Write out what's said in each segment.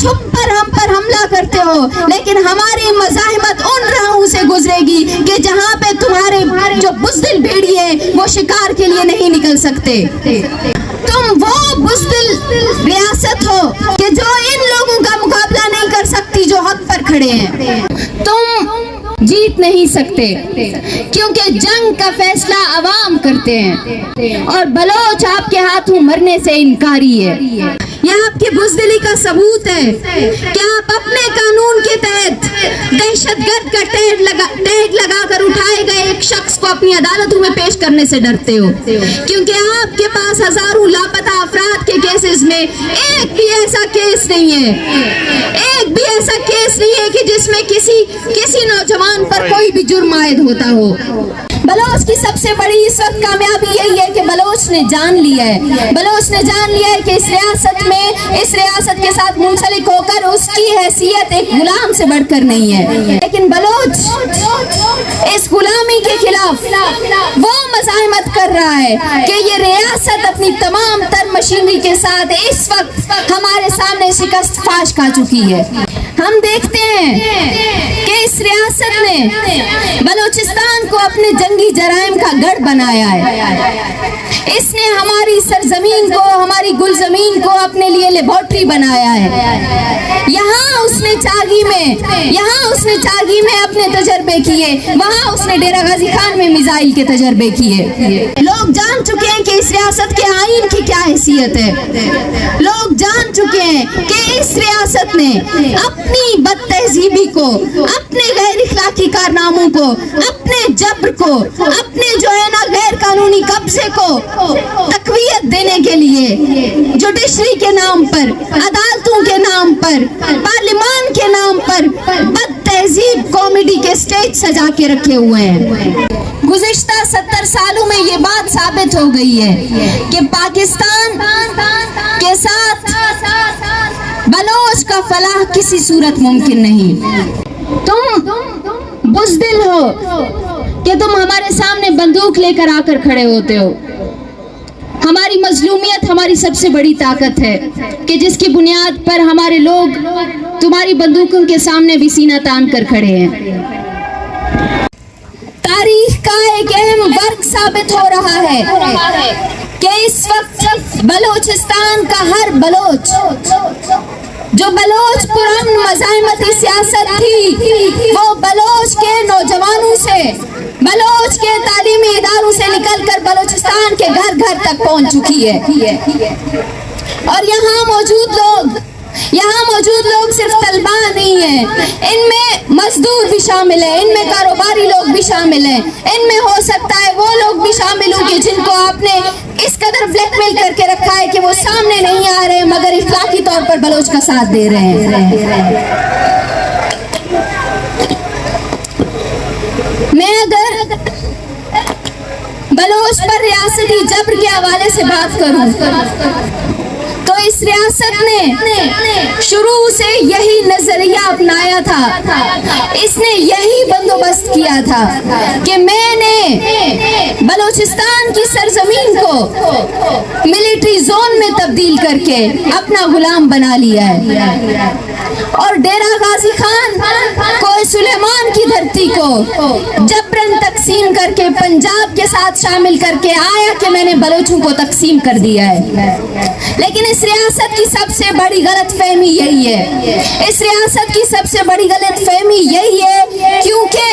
छुप कर हम पर हमला करते हो, लेकिन हमारी मज़ाहिमत उन राहों से गुजरेगी कि जहाँ पे तुम्हारे जो बुज़दिल भेड़िए वो शिकार के लिए नहीं निकल सकते। तुम वो बुज़दिल रियासत हो कि जो इन लोगों का मुकाबला नहीं कर सकती जो हक पर खड़े हैं। तुम जीत नहीं सकते क्योंकि जंग का फैसला अवाम करते हैं और बलोच आपके हाथों मरने से इनकारी है। यह आपकी बुज़दिली का सबूत है कि आप अपने कानून के तहत दहशतगर्द का टैग लगाकर उठाए गए एक शख्स को अपनी अदालतों में पेश करने से डरते हो, क्योंकि आपके पास हजारों लापता अफराद के केसेस में एक भी ऐसा केस नहीं है, एक भी ऐसा केस नहीं है कि जिसमें किसी नौजवान पर कोई भी जुर्म आयद होता हो। बलोच की सबसे बड़ी इस वक्त कामयाबी यही है कि बलोच ने जान लिया है, बलोच ने जान लिया है कि इस रियासत के साथ मुंसलिक होकर उसकी हैसियत एक गुलाम से बढ़कर नहीं है। लेकिन बलोच इस गुलामी के खिलाफ वो मज़ाहिमत कर रहा है कि ये रियासत अपनी तमाम तर मशीनरी के साथ इस वक्त हमारे सामने शिकस्त फाश खा चुकी है। हम देखते हैं कि इस रियासत ने बलोचिस्तान को अपने जंगी जराइम का गढ़ बनाया है। इसने हमारी सरजमीन को, हमारी गुलजमीन को अपने लिए लेबोरेटरी बनाया है। यहाँ उसने चागी में अपने तजर्बे किए, वहाँ उसने डेरा गाजी खान में मिसाइल के तजर्बे किए। लोग जान चुके हैं कि इस रियासत के आईन की क्या हैसियत है। लोग जान चुके हैं कि इस रियासत ने अपनी बदतहजीबी को, अपने गैर इखलाकी कारनामों को, अपने जबर को, अपने जो है ना गैर कानूनी कब्जे को तकवीयत देने के लिए जुडिशरी के नाम पर, अदालतों के नाम पर, पार्लिमान के नाम पर बदतहजीब कॉमेडी के स्टेज सजा के रखे हुए हैं। गुज़िश्ता 70 सालों में ये बात साबित हो गई है कि पाकिस्तान के साथ बलोच का फलाह किसी सूरत मुमकिन नहीं। तुम बुज़दिल हो कि तुम हमारे सामने बंदूक लेकर आकर खड़े होते हो। हमारी मजलूमियत हमारी सबसे बड़ी ताकत है कि जिसकी बुनियाद पर हमारे लोग तुम्हारी बंदूकों के सामने भी सीना तान कर खड़े हैं। तारीख का एक अहम वर्ग साबित हो रहा है कि इस वक्त बलोचिस्तान का हर बलोच, जो बलोच पुरान मज़ाहिमती सियासत थी, वो बलोच के नौजवानों से, बलोच के तालीमी इदारों से निकलकर बलोचिस्तान के घर घर तक पहुंच चुकी है। और यहाँ मौजूद लोग सिर्फ तलबा नहीं है, इनमें मजदूर भी शामिल है, इनमें कारोबारी लोग भी शामिल हैं, इनमें हो सकता है वो लोग भी शामिल होंगे जिनको आपने इस कदर ब्लैकमेल करके रखा है कि वो सामने नहीं आ रहे मगर इखलाकी तौर पर बलोच का साथ दे रहे हैं। मैं अगर बलोच पर रियासती जबर के हवाले से बात करूं तो इस रियासत ने शुरू से यही नजरिया अपनाया था, इसने यही बंदोबस्त किया था कि मैंने बलोचिस्तान की सरजमीन को मिलिट्री जोन में तब्दील करके अपना गुलाम बना लिया है और डेरा गाजी खान को, सुलेमान की धरती को जबरन तकसीम करके पंजाब के साथ शामिल करके आया कि मैंने बलोचों को तकसीम कर दिया है। लेकिन इस रियासत की सबसे बड़ी गलतफहमी यही है, इस रियासत की सबसे बड़ी गलतफहमी यही है क्योंकि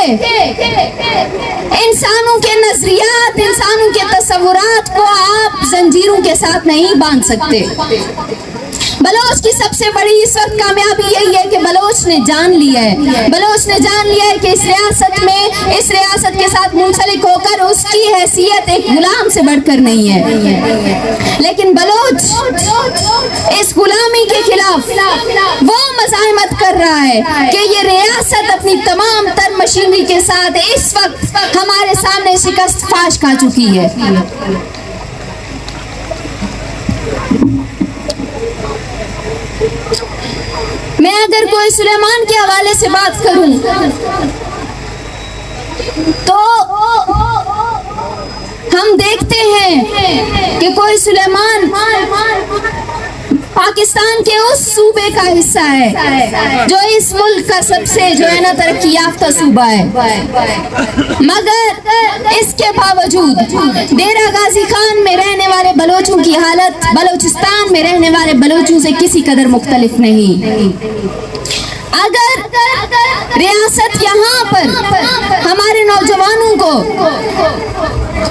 इंसानों के नजरियात, इंसानों के तस्वुरात को आप जंजीरों के साथ नहीं बांध सकते। बलोच की सबसे बड़ी इस वक्त कामयाबी यही है कि बलोच ने जान लिया है कि इस रियासत के साथ मुंसलिक होकर उसकी हैसियत एक गुलाम से बढ़कर नहीं है। लेकिन बलोच इस गुलामी के खिलाफ वो मज़ाहिमत कर रहा है कि ये रियासत अपनी तमाम तर मशीनरी के साथ इस वक्त हमारे सामने शिकस्त फाश खा चुकी है। मैं अगर कोई सुलेमान के हवाले से बात करूं तो हम देखते हैं कि कोई सुलेमान पाकिस्तान के उस सूबे का हिस्सा है जो इस मुल्क का सबसे जो है ना तरक्की याफ्ता सूबा है, मगर इसके बावजूद डेरा गाजी खान में रहने वाले बलोचों की हालत बलोचिस्तान में रहने वाले बलोचों से किसी कदर मुख्तलिफ नहीं। अगर रियासत यहाँ पर हमारे नौजवानों को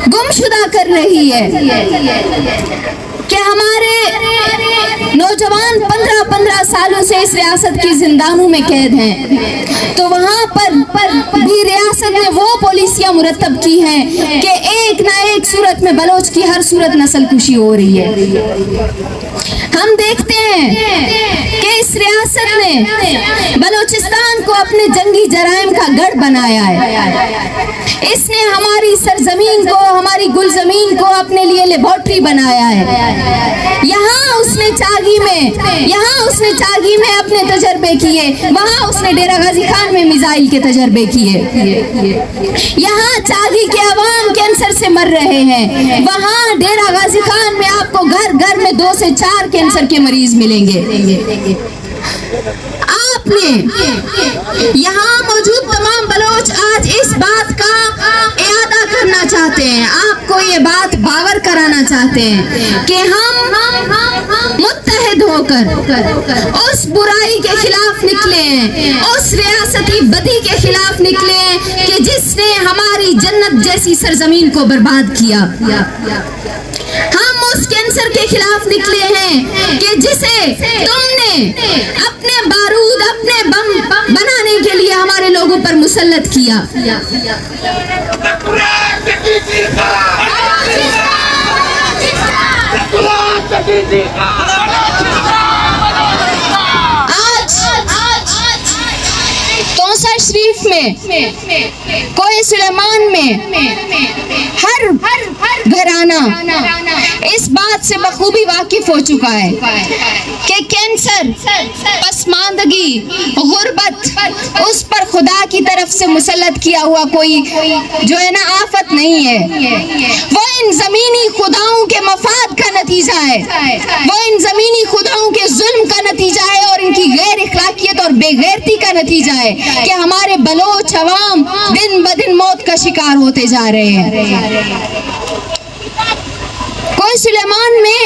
गुमशुदा कर रही है कि हमारे नौजवान 15-15 सालों से इस रियासत की जिंदानों में कैद हैं, तो वहाँ पर भी रियासत ने वो पॉलिसियाँ मुरतब की हैं कि एक ना एक सूरत में बलोच की हर सूरत नस्ल कुशी हो रही है। हम देखते हैं कि इस रियासत ने बलोचिस्तान को अपने जंगी जराइम का गढ़ बनाया है। इसने हमारी सरजमीन को, हमारी गुलजमीन को अपने लिए लेबोरेटरी बनाया है। यहाँ उसने चागी में अपने तजर्बे किए, वहाँ उसने डेरा गाजी खान में मिसाइल के तजर्बे किए। यहाँ चागी के अवाम कैंसर से मर रहे हैं, वहाँ डेरा गाजी खान में आपको घर घर में 2 से 4 कैंसर के मरीज मिलेंगे। आपने यहाँ मौजूद तमाम बलोच आज इस बात का इयादा करना चाहते हैं, आपको ये बात बावर कराना चाहते हैं कि हम मुत्तहिद होकर उस बुराई के खिलाफ निकले हैं, उस रियासती बदी के खिलाफ निकले हैं कि जिसने हमारी जन्नत जैसी सरजमीन को बर्बाद किया। हम उस कैंसर के खिलाफ निकले हैं कि जिसे तुमने अपने बारूद, अपने बम बनाने के लिए हमारे लोगों पर मुसल्लत किया। तौसा शरीफ में, कोहे सुलेमान में हर घराना इस बात से बखूबी वाकिफ हो चुका है कि कैंसर, पसमानदगी, गुर्बत उस पर खुदा की तरफ से मुसल्लत किया हुआ कोई जो है ना आफत नहीं है। वो इन जमीनी खुदाओं के मफाद का नतीजा है, वो इन जमीनी खुदाओं के जुल्म का नतीजा है और इनकी गैर इखलाकियत और बेगैरती का नतीजा है कि हमारे बलोच अवाम दिन ब दिन मौत का शिकार होते जा रहे हैं। कोहे सुलेमान में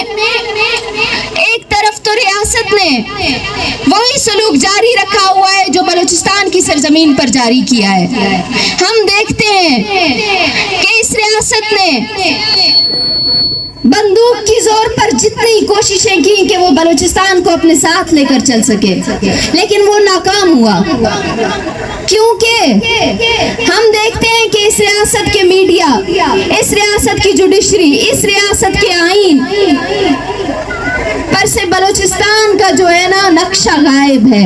एक तरफ तो रियासत ने वही सलूक जारी रखा हुआ है जो बलूचिस्तान की सरजमीन पर जारी किया है। हम देखते हैं कि इस रियासत ने बंदूक की जोर पर जितनी कोशिशें की कि वो बलूचिस्तान को अपने साथ लेकर चल सके, लेकिन वो नाकाम हुआ, क्योंकि हम देखते हैं कि इस रियासत के मीडिया, इस रियासत की जुडिशरी, इस रियासत के आईन पर से बलूचिस्तान का जो है ना नक्शा गायब है।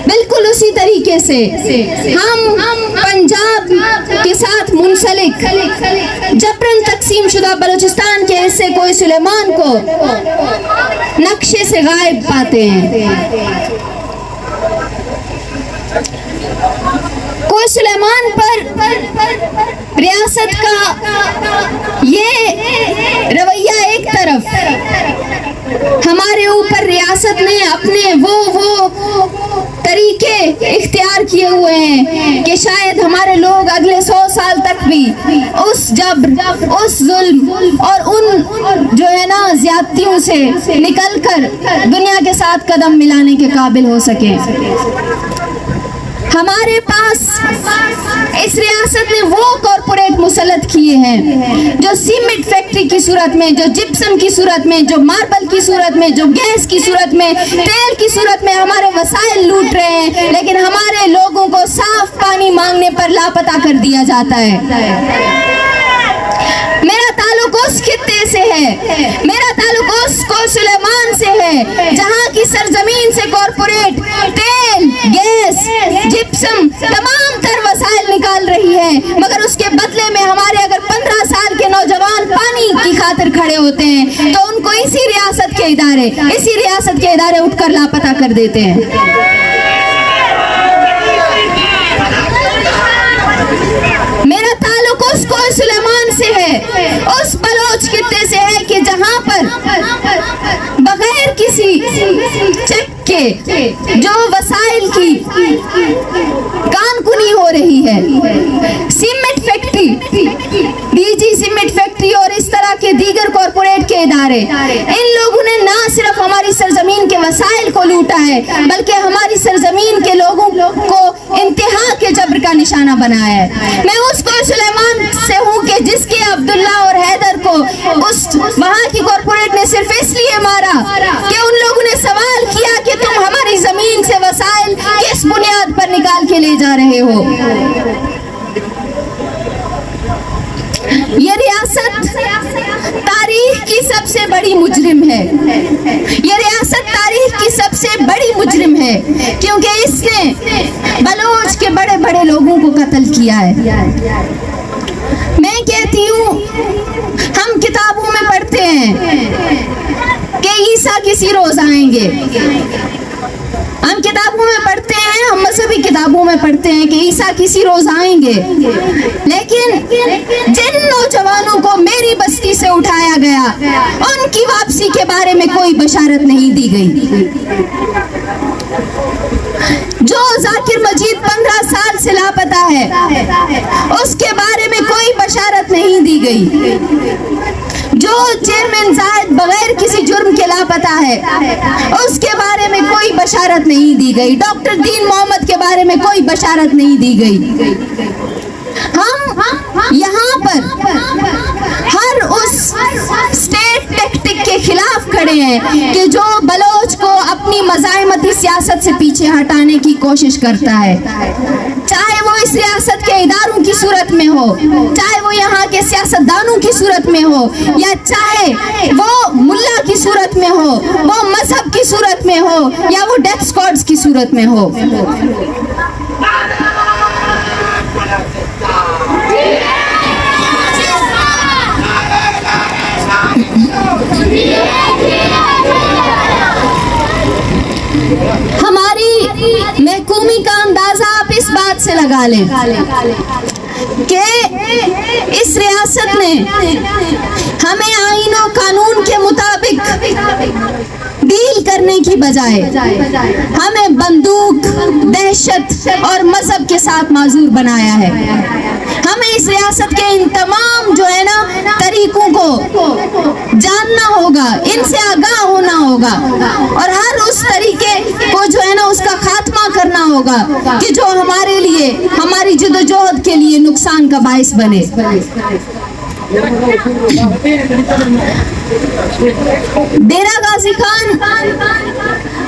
बिल्कुल उसी तरीके से हम पंजाब के साथ मुंसलिक जबरन तकसीम शुदा बलूचिस्तान के हिस्से कोहे सुलेमान को नक्शे से गायब पाते हैं। कोहे सुलेमान पर रियासत का ये रवैया एक तरफ, हमारे ऊपर रियासत ने अपने वो तरीके इख्तियार किए हुए हैं कि शायद हमारे लोग अगले 100 साल तक भी उस जब्र, उस जुल्म और उन जो है ना ज्यादतियों से निकलकर दुनिया के साथ कदम मिलाने के काबिल हो सके। हमारे पास इस रियासत ने वो कॉरपोरेट मुसल्लत किए हैं जो सीमेंट फैक्ट्री की सूरत में, जो जिप्सम की सूरत में, जो मार्बल की सूरत में, जो गैस की सूरत में, तेल की सूरत में हमारे वसाइल लूट रहे हैं, लेकिन हमारे लोगों को साफ पानी मांगने पर लापता कर दिया जाता है। मेरा ताल्लुक उस खित्ते से है, मेरा ताल्लुक उस कोहे सुलेमान से है जहाँ की सरजमीन से कॉरपोरेट तेल, गैस, जिप्सम तमाम तर वसाइल निकाल रही है, मगर उसके बदले में हमारे अगर 15 साल के नौजवान पानी की खातिर खड़े होते हैं तो उनको इसी रियासत के इदारे उठकर लापता कर देते हैं। मेरा ताल्लुक उसको सुलेमान से है, उस बलोच खित्ते से है कि जहां पर बगैर किसी चेक के जो वसाइल की कानकुनी हो रही है, cement factory, DG cement factory और इस तरह के दीगर कॉरपोरेट के इदारे, इन लोगों ने ना सिर्फ हमारी सरजमीन के वसाइल को लूटा है बल्कि हमारी सरजमीन के लोगों को इंतहा के जबर का निशाना बनाया है। मैं उसको सुलेमान से हूँ कि जिसके अब्दुल्ला और हैदर को उस वहाँ की कॉरपोरेट ने सिर्फ इसलिए मारा कि उन लोगों ने सवाल किया कि तुम हमारी जमीन से वसाइल किस बुनियाद पर निकाल के ले जा रहे हो। ये रियासत तारीख की सबसे बड़ी मुजरिम है, ये रियासत तारीख की सबसे बड़ी मुजरिम है क्योंकि इसने बलोच के बड़े बड़े लोगों को कत्ल किया है। मैं कहती हूँ हम किताबों में पढ़ते हैं कि ईसा किसी रोज आएंगे, हम किताबों में पढ़ते हैं, हम मजहबी किताबों में पढ़ते हैं कि ईसा किसी रोज आएंगे, लेकिन जिन नौजवानों को मेरी बस्ती से उठाया गया उनकी वापसी के बारे में कोई बशारत नहीं दी गई। जो जाकिर मजीद 15 साल से लापता है उसके बारे में कोई बशारत नहीं दी गई। जो चेयरमैन जायद बगैर किसी जुर्म के लापता है उसके बारे में कोई बशारत नहीं दी गई। डॉक्टर दीन मोहम्मद के बारे में कोई बशारत नहीं दी गई। हम यहाँ पर हर उस स्टेट टैक्टिक के खिलाफ खड़े हैं कि जो बलोच को अपनी मज़ाहिमती सियासत से पीछे हटाने की कोशिश करता है, चाहे वो इस रियासत के इदारों की सूरत में हो, चाहे वो यहाँ के सियासतदानों की सूरत में हो, या चाहे वो मुल्ला की सूरत में हो, वो मजहब की सूरत में हो, या वो डेथ स्क्वाड्स की सूरत में हो। हमारी महकूमी का अंदाजा आप इस बात से लगा लें कि इस रियासत ने हमें आईन और कानून के मुताबिक डील करने की बजाय हमें बंदूक, दहशत और मजहब के साथ माजूर बनाया है। हमें इस रियासत के इन तमाम जो है ना तरीकों को जानना होगा, इनसे आगाह होना होगा और हर उस तरीके को जो है ना उसका खात्मा करना होगा कि जो हमारे लिए, हमारी जद्दोजहद के लिए नुकसान का बाइस बने। डेरा गाजी खान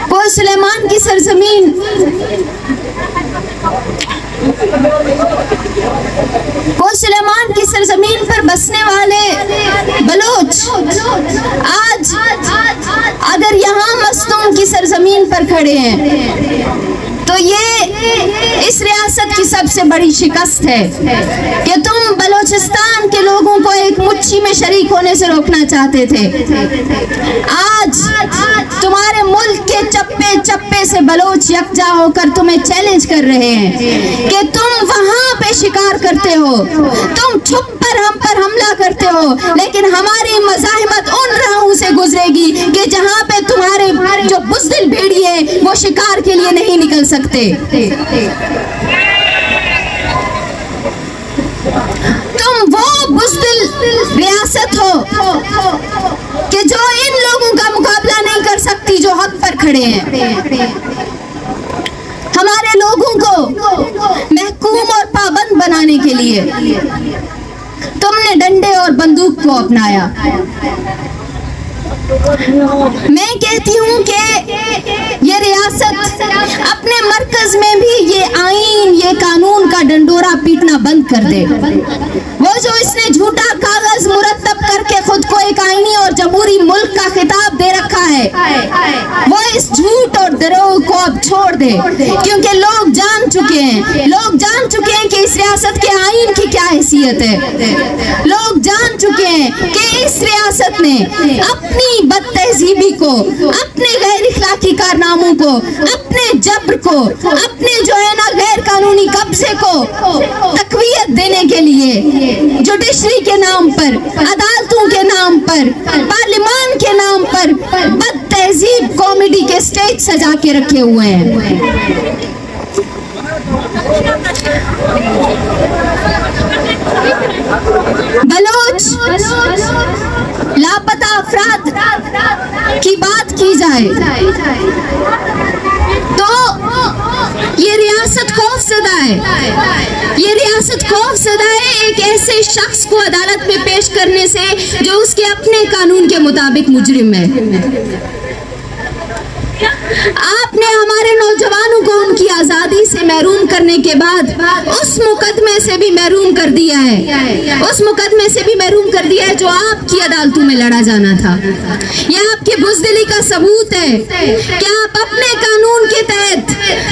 को सुलेमान की सरजमीन सुलेमान की सरजमीन पर बसने वाले बलोच आज अगर यहाँ मस्तूम की सरजमीन पर खड़े हैं तो ये इस रियासत की सबसे बड़ी शिकस्त है कि तुम बलोचिस्तान के लोगों को एक मुट्ठी में शरीक होने से रोकना चाहते थे। आज तुम्हारे मुल्क के चप्पे चप्पे से बलोच यकजा होकर तुम्हें चैलेंज कर रहे हैं कि तुम वहां पे शिकार करते हो, तुम छुप कर हम पर हमला करते हो, लेकिन हमारी मज़ाहिमत उन राहों से गुजरेगी कि जहां पे तुम्हारे जो बुज़दिल भेड़िए वो शिकार के लिए नहीं निकल सकते। तुम वो बुज़दिल रियासत हो कि जो इन लोगों का मुकाबला नहीं कर सकती जो हक पर खड़े हैं। हमारे लोगों को महकूम और पाबंद बनाने के लिए तुमने डंडे और बंदूक को अपनाया। मैं कहती हूँ कि ये रियासत अपने मरकज में भी ये आईन, ये कानून का डंडोरा पीटना बंद कर दे। वो जो इसने झूठा कागज मुरतब करके खुद को एक आईनी और जमहूरी मुल्क का खिताब दे रखा है, वो इस झूठ और दरोह को अब छोड़ दे, क्योंकि लोग जान चुके हैं कि इस रियासत के आईन की क्या हैसियत है। लोग जान चुके हैं कि इस रियासत ने अपनी बदतहजीबी को, अपने गैर इखलाकी कारनामों को, अपने जब्र को, अपने जो है ना गैर कानूनी दामनी कब्जे को तकवीयत देने के लिए जुडिशरी के नाम पर, अदालतों के नाम पर, पार्लियामान के नाम पर बदतहजीब कॉमेडी के स्टेज सजा के रखे हुए हैं। बलोच लापता अफराद की बात की जाए तो ये रियासत खौफजदा है। ये रियासत खौफजदा है एक ऐसे शख्स को अदालत में पेश करने से जो उसके अपने कानून के मुताबिक मुजरिम है। आपने हमारे नौजवानों को उनकी आजादी से महरूम करने के बाद उस मुकदमे से भी महरूम कर दिया है, उस मुकदमे से भी महरूम कर दिया है जो आपकी अदालतों में लड़ा जाना था। यह आपकी बुज़दिली का सबूत है कि आप अपने कानून के तहत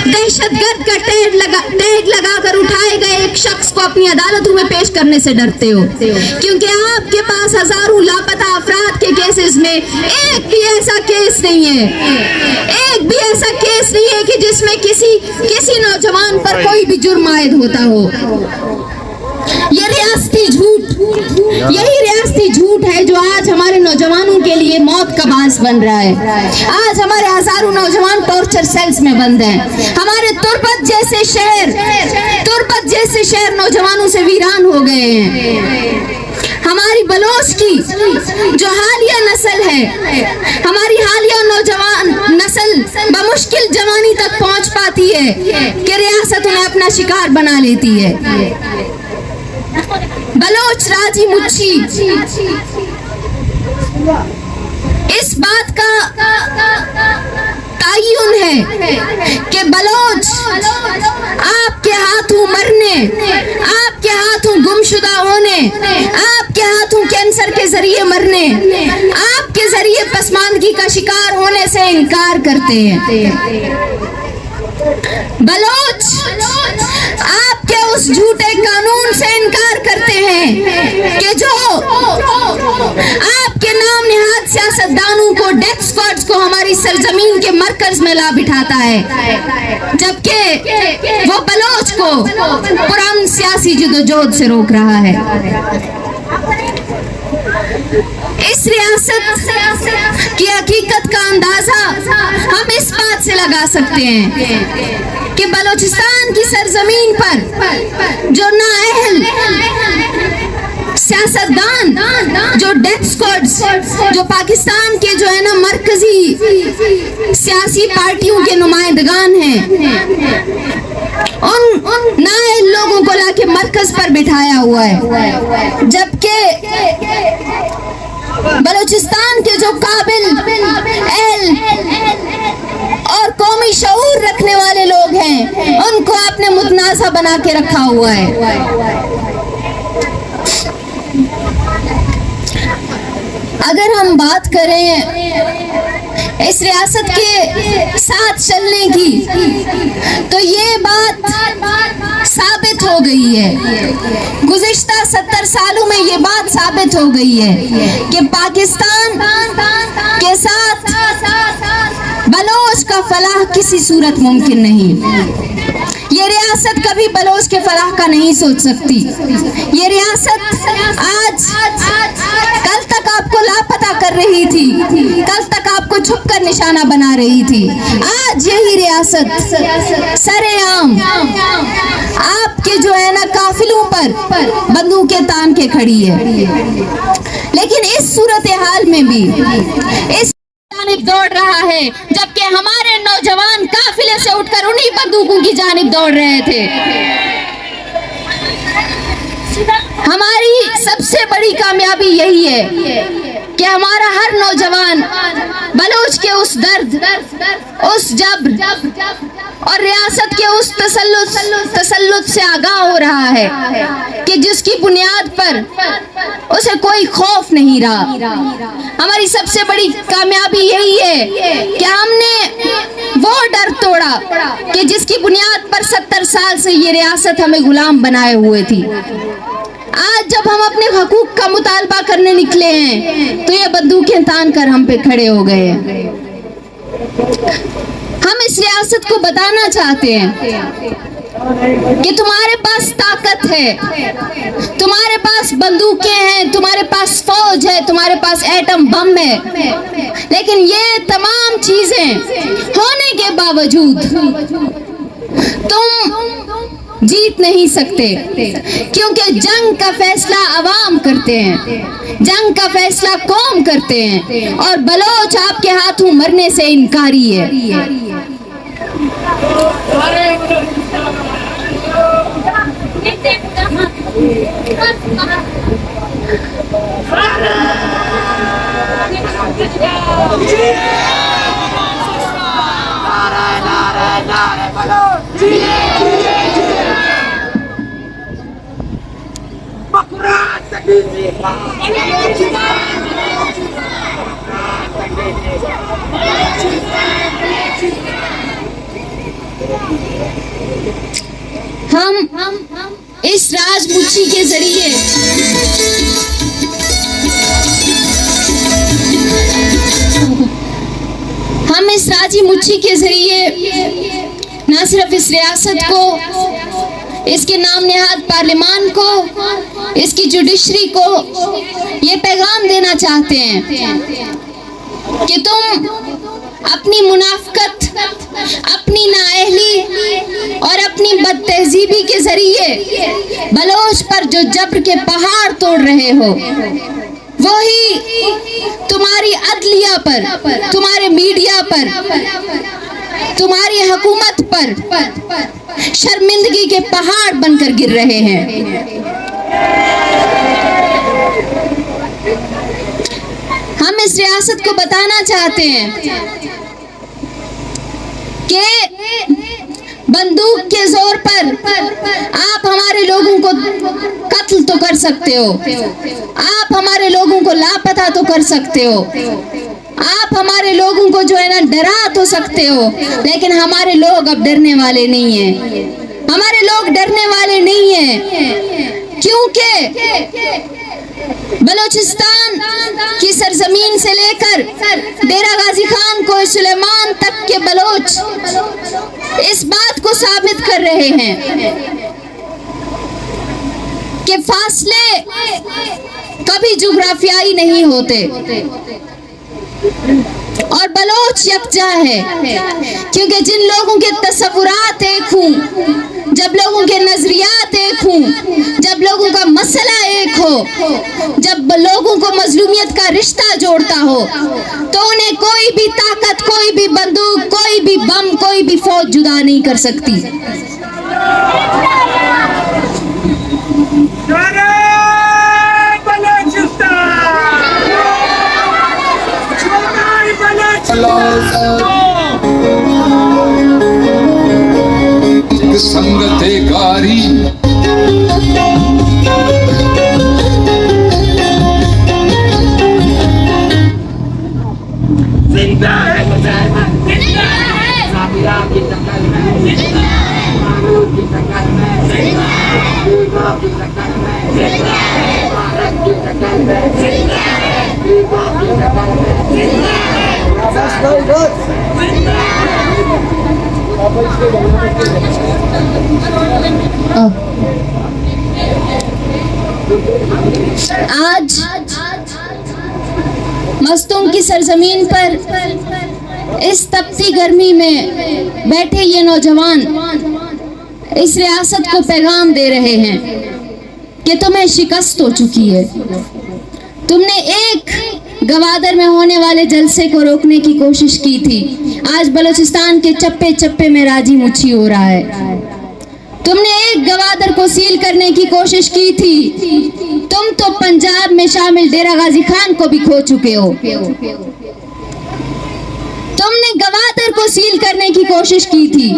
दहशतगर्द का टैग लगाकर उठाए गए एक शख्स को अपनी अदालतों में पेश करने से डरते हो, क्योंकि आपके पास हजारों लापता अफराद के केसेस में एक भी ऐसा केस नहीं है, एक भी ऐसा केस नहीं है कि जिसमें किसी नौजवान पर कोई भी जुर्म आयद होता हो। ये रियासती झूठ, यही रियासती झूठ है जो आज हमारे नौजवानों के लिए मौत का बांस बन रहा है। आज हमारे हजारों नौजवान टॉर्चर सेल्स में बंद हैं। हमारे तुर्बत जैसे शहर नौजवानों से वीरान हो गए हैं। हमारी बलोच की जो हालिया नस्ल है, हमारी हालिया नौजवान नस्ल बमुश्किल जवानी तक पहुंच पाती है कि रियासत उन्हें अपना शिकार बना लेती है। बलोच राजी मुच्छी इस बात का तायुन है कि बलोच आपके हाथों मरने, आपके हाथों गुमशुदा होने, आपके हाथों कैंसर के जरिए मरने, आपके जरिए पसमानदगी का शिकार होने से इनकार करते हैं। बलोच आपके उस झूठे कानून से इनकार करते हैं कि जो आपके नाम निहाद सियासतदानों को, डेथ स्क्वाड्स को हमारी सरजमीन के मरकज में ला बिठाता है, जबकि वो बलोच को पुरानी सियासी जदोजहद से रोक रहा है। इस रियासत की हकीकत का अंदाजा हम इस बात से लगा सकते हैं कि बलोचिस्तान की सरजमीन पर जो नाअहल सियासतदान, जो डेथ स्क्वाड्स, जो पाकिस्तान के जो है ना मरकजी सियासी पार्टियों के नुमाइंदगान हैं, उन नाअहल लोगों को लाके मरकज पर बिठाया हुआ है, जबकि बलूचिस्तान के जो काबिल, अहल और कौमी शऊर रखने वाले लोग हैं, उनको आपने मुतनाज़ा बना के रखा हुआ है। अगर हम बात करें इस रियासत के साथ चलने की, तो ये बात साबित हो गई है, गुज़िश्ता 70 सालों में ये बात साबित हो गई है कि पाकिस्तान के साथ बलोच का फलाह किसी सूरत मुमकिन नहीं। ये रियासत कभी बलोच के फलाह का नहीं सोच सकती। ये रियासत आज कल तक आपको लापता कर रही थी, कल तक आपको छुपकर निशाना बना रही थी। आज यही रियासत सरेआम आपके जो है ना काफिलों पर बंदूकें तान के खड़ी है। लेकिन इस सूरत हाल में भी इस जानिब दौड़ रहा है, जबकि हमारे नौजवान काफिले से उठकर उन्हीं बंदूकों की जानिब दौड़ रहे थे। हमारी सबसे बड़ी कामयाबी यही है कि हमारा हर नौजवान बलूच के उस दर्द, उस जब्र और रियासत के उस तसल्लुत से आगाह हो रहा है कि जिसकी बुनियाद पर उसे कोई खौफ नहीं रहा। हमारी सबसे बड़ी कामयाबी यही है कि हमने वो डर तोड़ा कि जिसकी बुनियाद पर 70 साल से ये रियासत हमें गुलाम बनाए हुए थी। आज जब हम अपने हकूक का मुतालबा करने निकले हैं, तो ये बंदूकें तान कर हम पे खड़े हो गए हैं। हम इस रियासत को बताना चाहते हैं कि तुम्हारे पास ताकत है, तुम्हारे पास बंदूकें हैं, तुम्हारे पास फौज है, तुम्हारे पास एटम बम है, लेकिन ये तमाम चीजें होने के बावजूद तुम जीत नहीं सकते, क्योंकि जंग का फैसला अवाम करते हैं, जंग का फैसला कौम करते हैं, और बलोच आपके हाथों मरने से इनकारी है। हम इस राजमुच्छी के जरिए मुच्छी के जरिए न सिर्फ इस रियासत को, इसके नाम नेहाद पार्लियामान को, इसकी जुडिशरी को ये पैगाम देना चाहते हैं कि तुम अपनी मुनाफकत, अपनी नाअहली और अपनी बदतहजीबी के जरिए बलोच पर जो जब्र के पहाड़ तोड़ रहे हो, वही तुम्हारी अदलिया पर, तुम्हारे मीडिया पर, तुम्हारी हुकूमत पर शर्मिंदगी के पहाड़ बनकर गिर रहे हैं। हम इस रियासत को बताना चाहते हैं कि बंदूक के जोर पर आप हमारे लोगों को कत्ल तो कर सकते हो, आप हमारे लोगों को लापता तो कर सकते हो, आप हमारे लोगों को जो है ना डरा तो सकते हो, लेकिन हमारे लोग अब डरने वाले नहीं हैं। हमारे लोग डरने वाले नहीं हैं, क्योंकि बलोचिस्तान की सरजमीन से लेकर डेरा गाजी खान को सुलेमान तक के बलोच इस बात को साबित कर रहे हैं कि फासले कभी जुग्राफियाई नहीं होते और बलोच यकजा है, क्योंकि जिन लोगों के तस्वुरात एक हों, जब लोगों के नजरियात एक हों, जब लोगों का मसला एक हो, जब लोगों को मजलूमियत का रिश्ता जोड़ता हो, तो उन्हें कोई भी ताकत, कोई भी बंदूक, कोई भी बम, कोई भी फौज जुदा नहीं कर सकती। संगते गारी जिंदा है, जिंदा है, साबिरा की शक्ल में जिंदा है, मानव की शक्ल में जिंदा है, युवा की शक्ल में जिंदा है, भारत की शक्ल में जिंदा है, युवा की शक्ल में जिंदा है, जिंदा है। आज मस्तूम की सरजमीन पर इस तपती गर्मी में बैठे ये नौजवान इस रियासत को पैगाम दे रहे हैं कि तुम्हें शिकस्त हो चुकी है। तुमने एक गवादर में होने वाले जलसे को रोकने की कोशिश की थी, आज बलूचिस्तान के चप्पे चप्पे में राजी मुच्छी हो रहा है। तुमने एक गवादर को सील करने की कोशिश की थी, तुम तो पंजाब में शामिल डेरा गाजी खान को भी खो चुके हो। तुमने गवादर को सील करने की कोशिश की थी,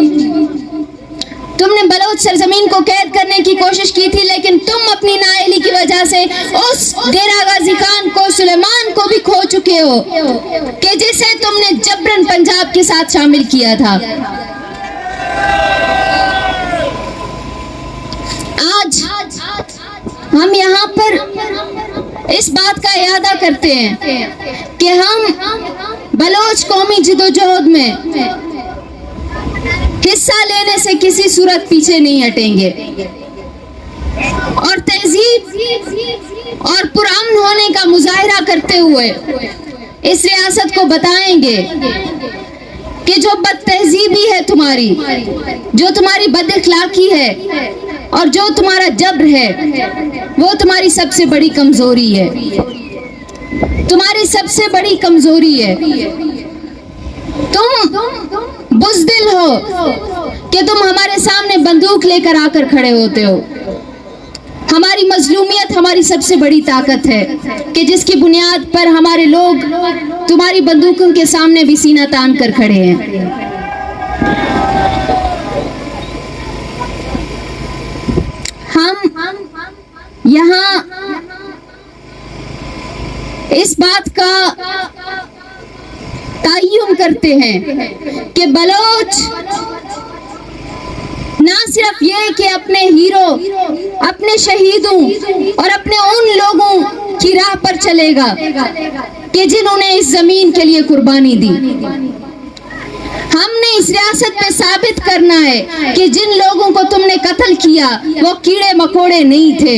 तुमने बलोच सरजमीन को कैद करने की कोशिश की थी, लेकिन तुम अपनी नाअहली की वजह से उस डेरा गाजी खान को, सुलेमान को भी खो चुके हो कि जिसे तुमने जबरन पंजाब के साथ शामिल किया था। आज हम यहाँ पर इस बात का इरादा करते हैं कि हम बलोच कौमी जिदोजहद में हिस्सा लेने से किसी सूरत पीछे नहीं हटेंगे और तहजीब और पुरअमन होने का मुजाहिरा करते हुए इस रियासत को बताएंगे कि जो बदतहजीबी है तुम्हारी, जो तुम्हारी बदअखलाकी है और जो तुम्हारा जबर है, वो तुम्हारी सबसे बड़ी कमजोरी है, तुम्हारी सबसे बड़ी कमजोरी है। तुम बुज़दिल हो कि तुम हमारे सामने बंदूक लेकर आकर खड़े होते हो। हमारी मजलूमियत हमारी सबसे बड़ी ताकत है कि जिसकी बुनियाद पर हमारे लोग तुम्हारी बंदूकों के सामने भी सीना तान कर खड़े हैं। हम यहाँ इस बात का ताय्युम करते हैं कि बलोच ना सिर्फ ये कि अपने हीरो, अपने शहीदों और अपने उन लोगों की राह पर चलेगा कि जिन्होंने इस जमीन के लिए कुर्बानी दी। हमने इस रियासत पे साबित करना है कि जिन लोगों को तुमने कत्ल किया वो कीड़े मकोड़े नहीं थे।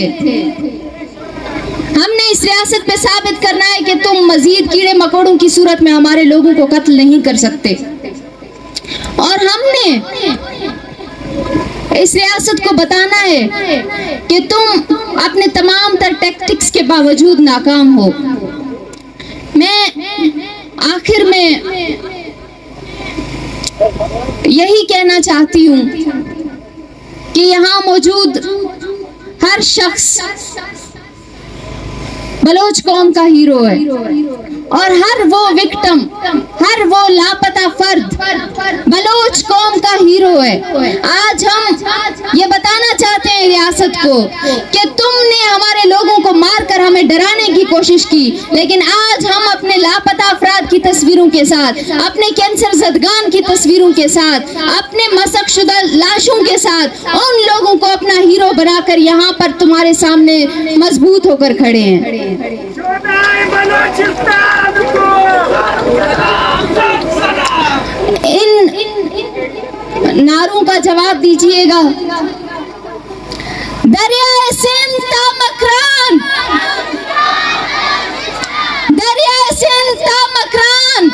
हमने इस रियासत पे साबित करना है कि तुम मजीद कीड़े मकोड़ों की सूरत में हमारे लोगों को कत्ल नहीं कर सकते। और हमने इस रियासत को बताना है कि तुम अपने तमाम तर टैक्टिक्स के बावजूद नाकाम हो। मैं आखिर में यही कहना चाहती हूँ कि यहाँ मौजूद हर शख्स बलोच कौम का हीरो है और हर वो विक्टिम, हर वो लापता फर्द बलोच कौम का हीरो है। आज हम ये बताना चाहते हैं रियासत को कि तुमने हमारे लोगों को मारकर हमें डराने की कोशिश की, लेकिन आज हम अपने लापता अफराद की तस्वीरों के साथ, अपने कैंसर ज़दगान की तस्वीरों के साथ, अपने मसकशुदा लाशों के साथ उन लोगों को अपना हीरो बनाकर यहाँ पर तुम्हारे सामने मजबूत होकर खड़े हैं। इन नारों का जवाब दीजिएगा। दरियाए सिंध ता मकरान, दरियाए सिंध ता मकरान,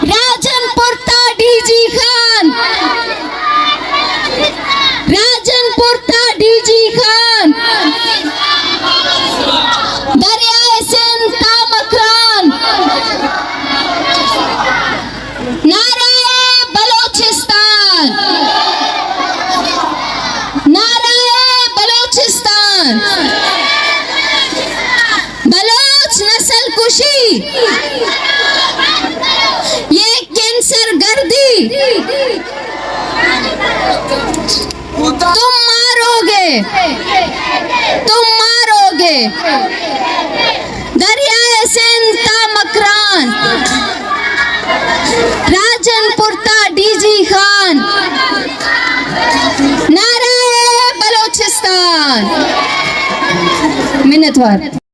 राजनपुर ता डीजी खान, राजनपुर ता डीजी खान, दरियाए सिंध ता मकरान, नाराए बलोचिस्तान, नाराए बलोचिस्तान, बलोच नस्ल कुशी, ये कैंसर गर्दी तुम मारोगे, तुम मारोगे। दरियाए सिंध ता मकरान, राजनपुर ता डीजी खान, नाराए बलोचिस्तान। मिन्नतवार।